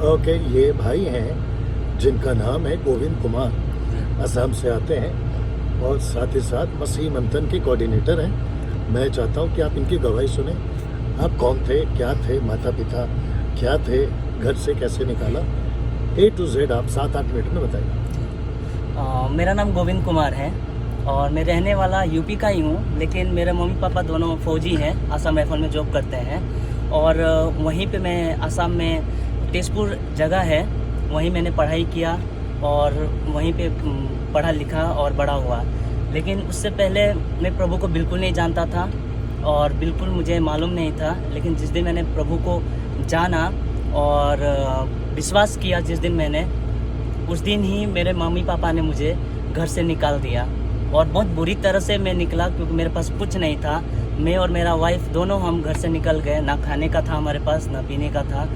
Okay, ये भाई हैं जिनका नाम है गोविंद कुमार, असम से आते हैं और साथ ही साथ मसीह मंथन के कोऑर्डिनेटर हैं। मैं चाहता हूं कि आप इनकी गवाही सुने। आप कौन थे, क्या थे, माता पिता क्या थे, घर से कैसे निकाला, A to Z आप 7-8 मिनट में बताइए। मेरा नाम गोविंद कुमार है और मैं रहने वाला यूपी का ही हूँ, लेकिन मेरे मम्मी पापा दोनों फौजी हैं, असम राइफल में जॉब करते हैं। और वहीं पे मैं असम में तेजपुर जगह है, वहीं मैंने पढ़ाई किया और वहीं पे पढ़ा लिखा और बड़ा हुआ। लेकिन उससे पहले मैं प्रभु को बिल्कुल नहीं जानता था और बिल्कुल मुझे मालूम नहीं था। लेकिन जिस दिन मैंने प्रभु को जाना और विश्वास किया, जिस दिन मैंने, उस दिन ही मेरे मम्मी पापा ने मुझे घर से निकाल दिया और बहुत बुरी तरह से मैं निकला, क्योंकि मेरे पास कुछ नहीं था। मैं और मेरा वाइफ दोनों हम घर से निकल गए, ना खाने का था हमारे पास, ना पीने का था।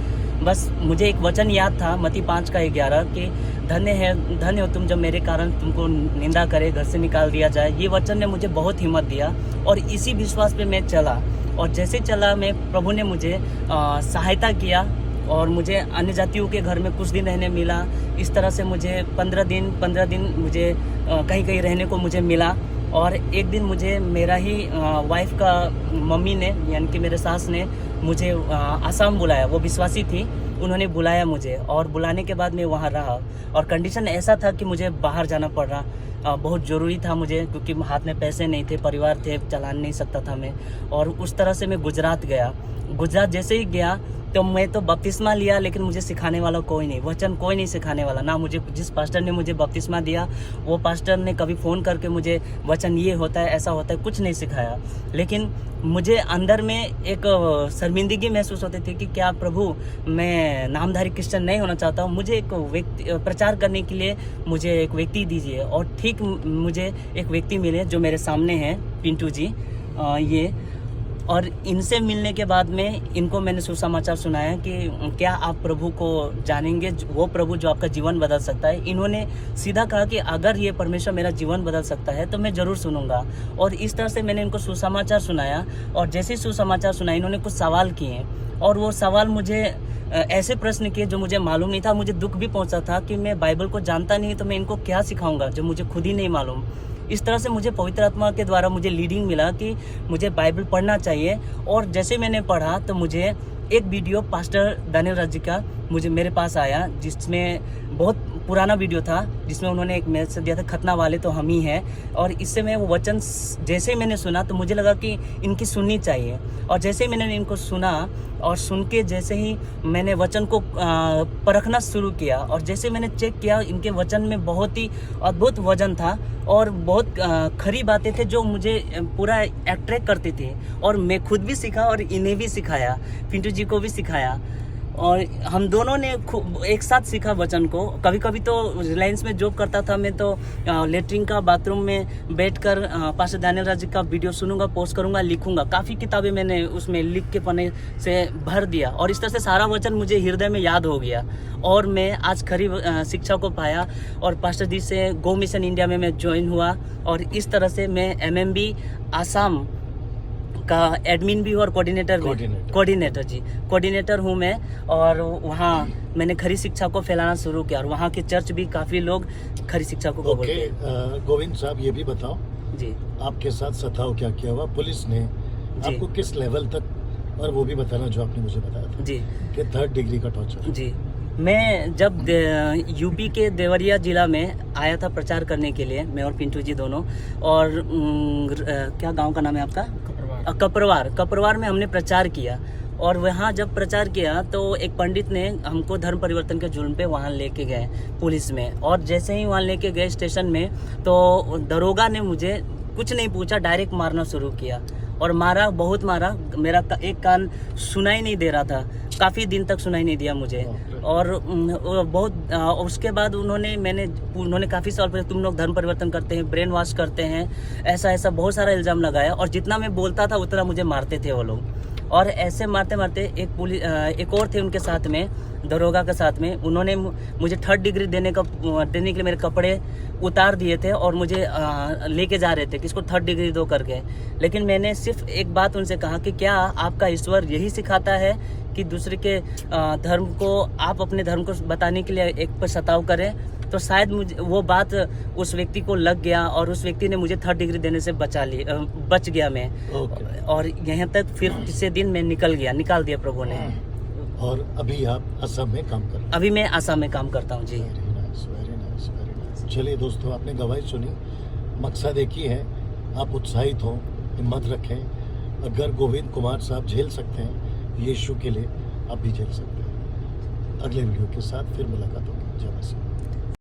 बस मुझे एक वचन याद था, मत्ती 5:11, कि धन्य हो तुम जब मेरे कारण तुमको निंदा करे, घर से निकाल दिया जाए। ये वचन ने मुझे बहुत हिम्मत दिया और इसी विश्वास पे मैं चला। और जैसे चला, मैं प्रभु ने मुझे सहायता किया और मुझे अन्य जातियों के घर में कुछ दिन रहने मिला। इस तरह से मुझे 15 दिन मुझे कहीं कहीं रहने को मुझे मिला। और एक दिन मुझे मेरा ही वाइफ का मम्मी ने, यानी कि मेरे सास ने, मुझे आसाम बुलाया। वो विश्वासी थी, उन्होंने बुलाया मुझे और बुलाने के बाद मैं वहाँ रहा। और कंडीशन ऐसा था कि मुझे बाहर जाना पड़ रहा, बहुत ज़रूरी था मुझे, क्योंकि हाथ में पैसे नहीं थे, परिवार थे, चला नहीं सकता था मैं। और उस तरह से मैं गुजरात गया। गुजरात जैसे ही गया तो मैं तो बपतिस्मा लिया, लेकिन मुझे सिखाने वाला कोई नहीं, वचन कोई नहीं सिखाने वाला। ना मुझे, जिस पास्टर ने मुझे बपतिस्मा दिया, वो पास्टर ने कभी फ़ोन करके मुझे वचन ये होता है, ऐसा होता है, कुछ नहीं सिखाया। लेकिन मुझे अंदर में एक शर्मिंदगी महसूस होती थी कि क्या प्रभु, मैं नामधारी क्रिश्चियन नहीं होना चाहता हूँ, मुझे एक व्यक्ति प्रचार करने के लिए मुझे एक व्यक्ति दीजिए। और ठीक मुझे एक व्यक्ति मिले जो मेरे सामने हैं, पिंटू जी, ये। और इनसे मिलने के बाद में इनको मैंने सुसमाचार सुनाया कि क्या आप प्रभु को जानेंगे, वो प्रभु जो आपका जीवन बदल सकता है। इन्होंने सीधा कहा कि अगर ये परमेश्वर मेरा जीवन बदल सकता है तो मैं ज़रूर सुनूंगा। और इस तरह से मैंने इनको सुसमाचार सुनाया। और जैसे ही सुसमाचार सुनाया, इन्होंने कुछ सवाल किए और वो सवाल मुझे ऐसे प्रश्न किए जो मुझे मालूम नहीं था। मुझे दुख भी पहुंचा था कि मैं बाइबल को जानता नहीं, तो मैं इनको क्या सिखाऊंगा जो मुझे खुद ही नहीं मालूम। इस तरह से मुझे पवित्र आत्मा के द्वारा मुझे लीडिंग मिला कि मुझे बाइबल पढ़ना चाहिए। और जैसे मैंने पढ़ा तो मुझे एक video pastor Daniel Raj ji का मेरे पास आया, जिसमें बहुत पुराना वीडियो था, जिसमें उन्होंने एक मैसेज दिया था, खतना वाले तो हम ही हैं। और इससे मैं वो वचन जैसे ही मैंने सुना तो मुझे लगा कि इनकी सुननी चाहिए। और जैसे ही मैंने इनको सुना और सुन के जैसे ही मैंने वचन को परखना शुरू किया और जैसे मैंने चेक किया, इनके वचन में बहुत ही अद्भुत वचन था और बहुत खरी बातें थे जो मुझे पूरा अट्रैक्ट करती थी। और मैं खुद भी सीखा और इन्हें भी सिखाया, पिंटू जी को भी सिखाया। और हम दोनों ने एक साथ सीखा वचन को। कभी कभी तो रिलायंस में जॉब करता था मैं, तो लेटरिन का बाथरूम में बैठकर पास्टर दानियल राज का वीडियो सुनूंगा, पोस्ट करूंगा, लिखूंगा। काफ़ी किताबें मैंने उसमें लिख के पन्ने से भर दिया और इस तरह से सारा वचन मुझे हृदय में याद हो गया। और मैं आज खरी शिक्षा को पाया और पास्टर जी से गो मिशन इंडिया में मैं ज्वाइन हुआ। और इस तरह से मैं MMB आसाम का एडमिन भी और कोऑर्डिनेटर हूँ मैं। और वहाँ मैंने खरी शिक्षा को फैलाना शुरू किया और वहाँ के चर्च भी काफ़ी लोग खरी शिक्षा को बोलते हैं। गोविंद साहब, ये भी बताओ जी, आपके साथ सताव क्या किया हुआ, पुलिस ने आपको किस लेवल तक, और वो भी बताना जो आपने मुझे बताया था जी, कि 3rd डिग्री का टॉर्चर। जी, मैं जब यूपी के देवरिया ज़िला में आया था प्रचार करने के लिए, मैं और पिंटू जी दोनों। और क्या गांव का नाम है आपका? कपरवार में हमने प्रचार किया। और वहाँ जब प्रचार किया तो एक पंडित ने हमको धर्म परिवर्तन के जुर्म पे वहाँ लेके गए पुलिस में। और जैसे ही वहाँ लेके गए स्टेशन में, तो दरोगा ने मुझे कुछ नहीं पूछा, डायरेक्ट मारना शुरू किया। और मारा, बहुत मारा। मेरा एक कान सुनाई नहीं दे रहा था, काफ़ी दिन तक सुनाई नहीं दिया मुझे। और बहुत उसके बाद उन्होंने काफ़ी साल पहले, तुम लोग धर्म परिवर्तन करते हैं, ब्रेन वॉश करते हैं, ऐसा बहुत सारा इल्ज़ाम लगाया। और जितना मैं बोलता था उतना मुझे मारते थे वो लोग। और ऐसे मारते मारते एक और थे उनके साथ में, दरोगा के साथ में, उन्होंने मुझे 3rd डिग्री देने के लिए मेरे कपड़े उतार दिए थे और मुझे लेके जा रहे थे कि इसको 3rd डिग्री दो करके। लेकिन मैंने सिर्फ एक बात उनसे कहा कि क्या आपका ईश्वर यही सिखाता है कि दूसरे के धर्म को, आप अपने धर्म को बताने के लिए एक पर सताव करें, तो शायद मुझे वो बात उस व्यक्ति को लग गया और उस व्यक्ति ने मुझे 3rd डिग्री देने से बच गया मैं। ओके। और यहाँ तक फिर किसी दिन मैं निकाल दिया प्रभु ने। और अभी आप असम में काम कर रहे हैं? अभी मैं आसाम में काम करता हूँ जी। Very nice, very nice, very nice. चलिए दोस्तों, आपने गवाही सुनी, मकसद एक ही है, आप उत्साहित हों, हिम्मत रखें। अगर गोविंद कुमार साहब झेल सकते हैं यीशु के लिए, आप भी झेल सकते हैं। अगले वीडियो के साथ फिर मुलाकात होगी। जय मसीह।